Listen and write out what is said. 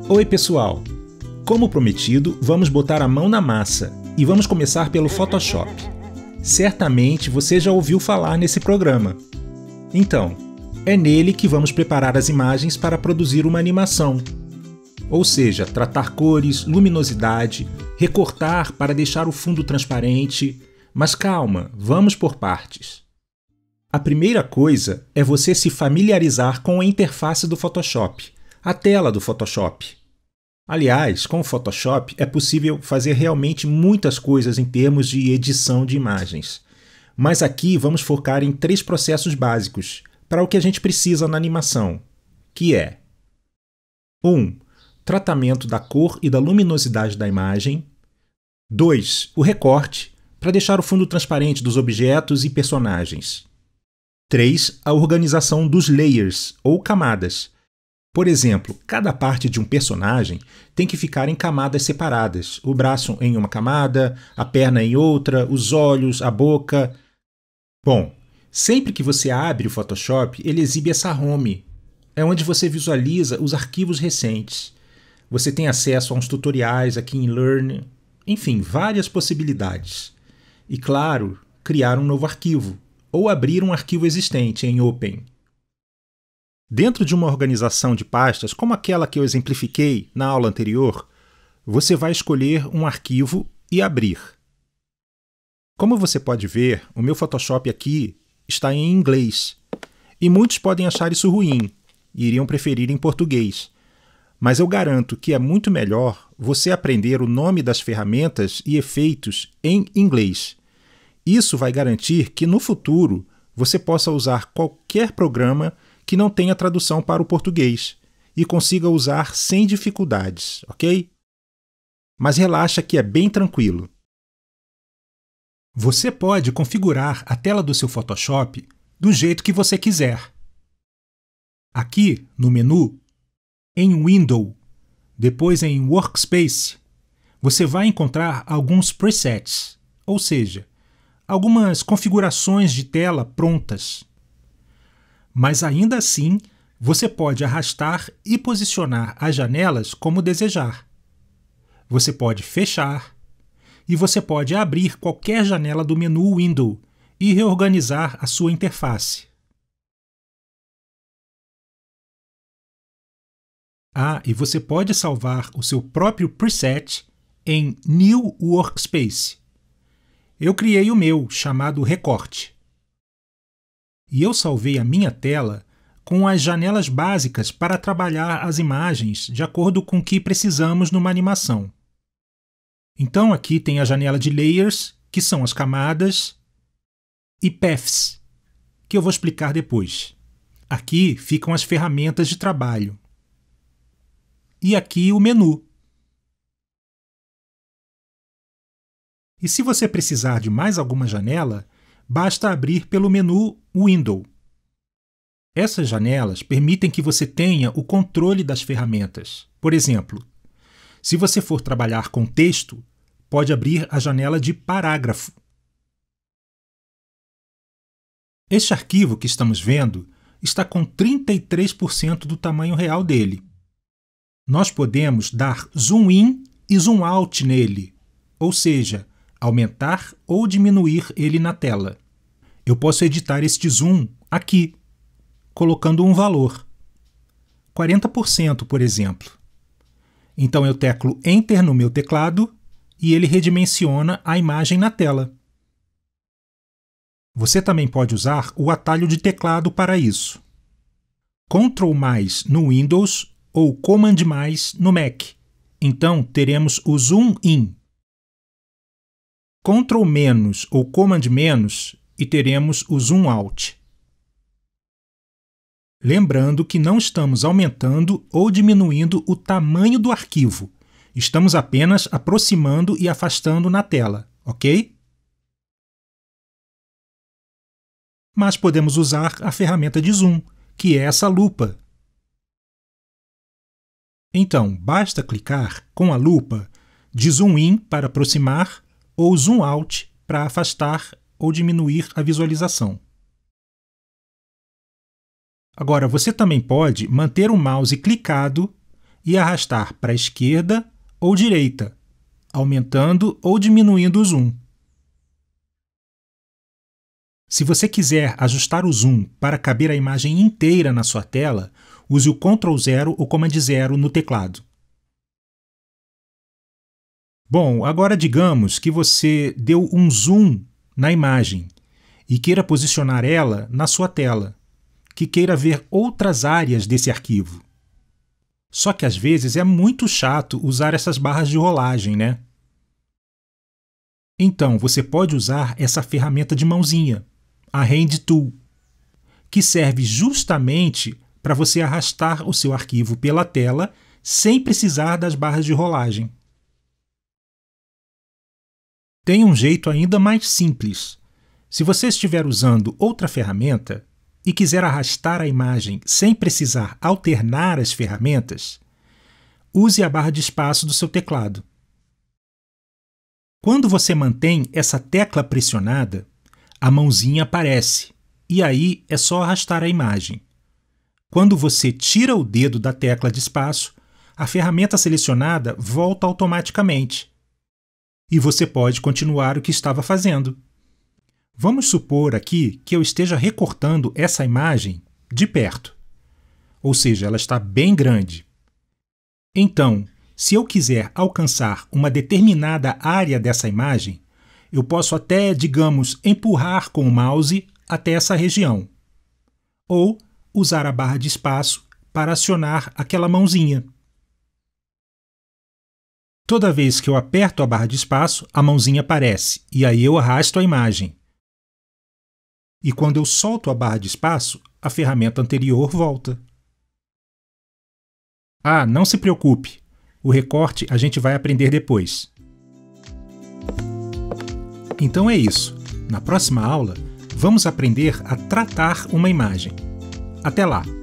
Oi pessoal! Como prometido, vamos botar a mão na massa e vamos começar pelo Photoshop. Certamente você já ouviu falar nesse programa. Então, é nele que vamos preparar as imagens para produzir uma animação. Ou seja, tratar cores, luminosidade, recortar para deixar o fundo transparente. Mas calma, vamos por partes. A primeira coisa é você se familiarizar com a interface do Photoshop, a tela do Photoshop. Aliás, com o Photoshop é possível fazer realmente muitas coisas em termos de edição de imagens. Mas aqui vamos focar em 3 processos básicos para o que a gente precisa na animação, que é 1. Tratamento da cor e da luminosidade da imagem. 2. O recorte, para deixar o fundo transparente dos objetos e personagens. 3. A organização dos layers, ou camadas. Por exemplo, cada parte de um personagem tem que ficar em camadas separadas. O braço em uma camada, a perna em outra, os olhos, a boca. Bom, sempre que você abre o Photoshop, ele exibe essa home. É onde você visualiza os arquivos recentes. Você tem acesso a uns tutoriais aqui em Learn, enfim, várias possibilidades. E claro, criar um novo arquivo, ou abrir um arquivo existente em Open. Dentro de uma organização de pastas, como aquela que eu exemplifiquei na aula anterior, você vai escolher um arquivo e abrir. Como você pode ver, o meu Photoshop aqui está em inglês, e muitos podem achar isso ruim e iriam preferir em português. Mas eu garanto que é muito melhor você aprender o nome das ferramentas e efeitos em inglês. Isso vai garantir que no futuro você possa usar qualquer programa que não tenha tradução para o português e consiga usar sem dificuldades, ok? Mas relaxa que é bem tranquilo. Você pode configurar a tela do seu Photoshop do jeito que você quiser. Aqui, no menu, em Window, depois em Workspace, você vai encontrar alguns presets, ou seja, algumas configurações de tela prontas. Mas ainda assim, você pode arrastar e posicionar as janelas como desejar. Você pode fechar e você pode abrir qualquer janela do menu Window e reorganizar a sua interface. E você pode salvar o seu próprio preset em New Workspace. Eu criei o meu, chamado Recorte. E eu salvei a minha tela com as janelas básicas para trabalhar as imagens de acordo com o que precisamos numa animação. Então aqui tem a janela de Layers, que são as camadas, e Paths, que eu vou explicar depois. Aqui ficam as ferramentas de trabalho. E aqui o menu. E se você precisar de mais alguma janela, basta abrir pelo menu Window. Essas janelas permitem que você tenha o controle das ferramentas. Por exemplo, se você for trabalhar com texto, pode abrir a janela de parágrafo. Este arquivo que estamos vendo está com 33% do tamanho real dele. Nós podemos dar zoom in e zoom out nele, ou seja, aumentar ou diminuir ele na tela. Eu posso editar este zoom aqui, colocando um valor, 40%, por exemplo. Então eu teclo Enter no meu teclado e ele redimensiona a imagem na tela. Você também pode usar o atalho de teclado para isso. Ctrl+ no Windows ou Command+ no Mac. Então teremos o zoom in. Ctrl- ou Command- e teremos o zoom out. Lembrando que não estamos aumentando ou diminuindo o tamanho do arquivo. Estamos apenas aproximando e afastando na tela, ok? Mas podemos usar a ferramenta de zoom, que é essa lupa. Então, basta clicar com a lupa de zoom in para aproximar ou zoom out para afastar ou diminuir a visualização. Agora, você também pode manter o mouse clicado e arrastar para a esquerda ou direita, aumentando ou diminuindo o zoom. Se você quiser ajustar o zoom para caber a imagem inteira na sua tela, use o Ctrl 0 ou Command 0 no teclado. Bom, agora digamos que você deu um zoom na imagem e queira posicionar ela na sua tela, que queira ver outras áreas desse arquivo. Só que às vezes é muito chato usar essas barras de rolagem, né? Então você pode usar essa ferramenta de mãozinha, a Hand Tool, que serve justamente para você arrastar o seu arquivo pela tela sem precisar das barras de rolagem. Tem um jeito ainda mais simples. Se você estiver usando outra ferramenta e quiser arrastar a imagem sem precisar alternar as ferramentas, use a barra de espaço do seu teclado. Quando você mantém essa tecla pressionada, a mãozinha aparece, e aí é só arrastar a imagem. Quando você tira o dedo da tecla de espaço, a ferramenta selecionada volta automaticamente. E você pode continuar o que estava fazendo. Vamos supor aqui que eu esteja recortando essa imagem de perto. Ou seja, ela está bem grande. Então, se eu quiser alcançar uma determinada área dessa imagem, eu posso até, digamos, empurrar com o mouse até essa região. Ou usar a barra de espaço para acionar aquela mãozinha. Toda vez que eu aperto a barra de espaço, a mãozinha aparece, e aí eu arrasto a imagem. E quando eu solto a barra de espaço, a ferramenta anterior volta. Ah, não se preocupe, o recorte a gente vai aprender depois. Então é isso. Na próxima aula, vamos aprender a tratar uma imagem. Até lá!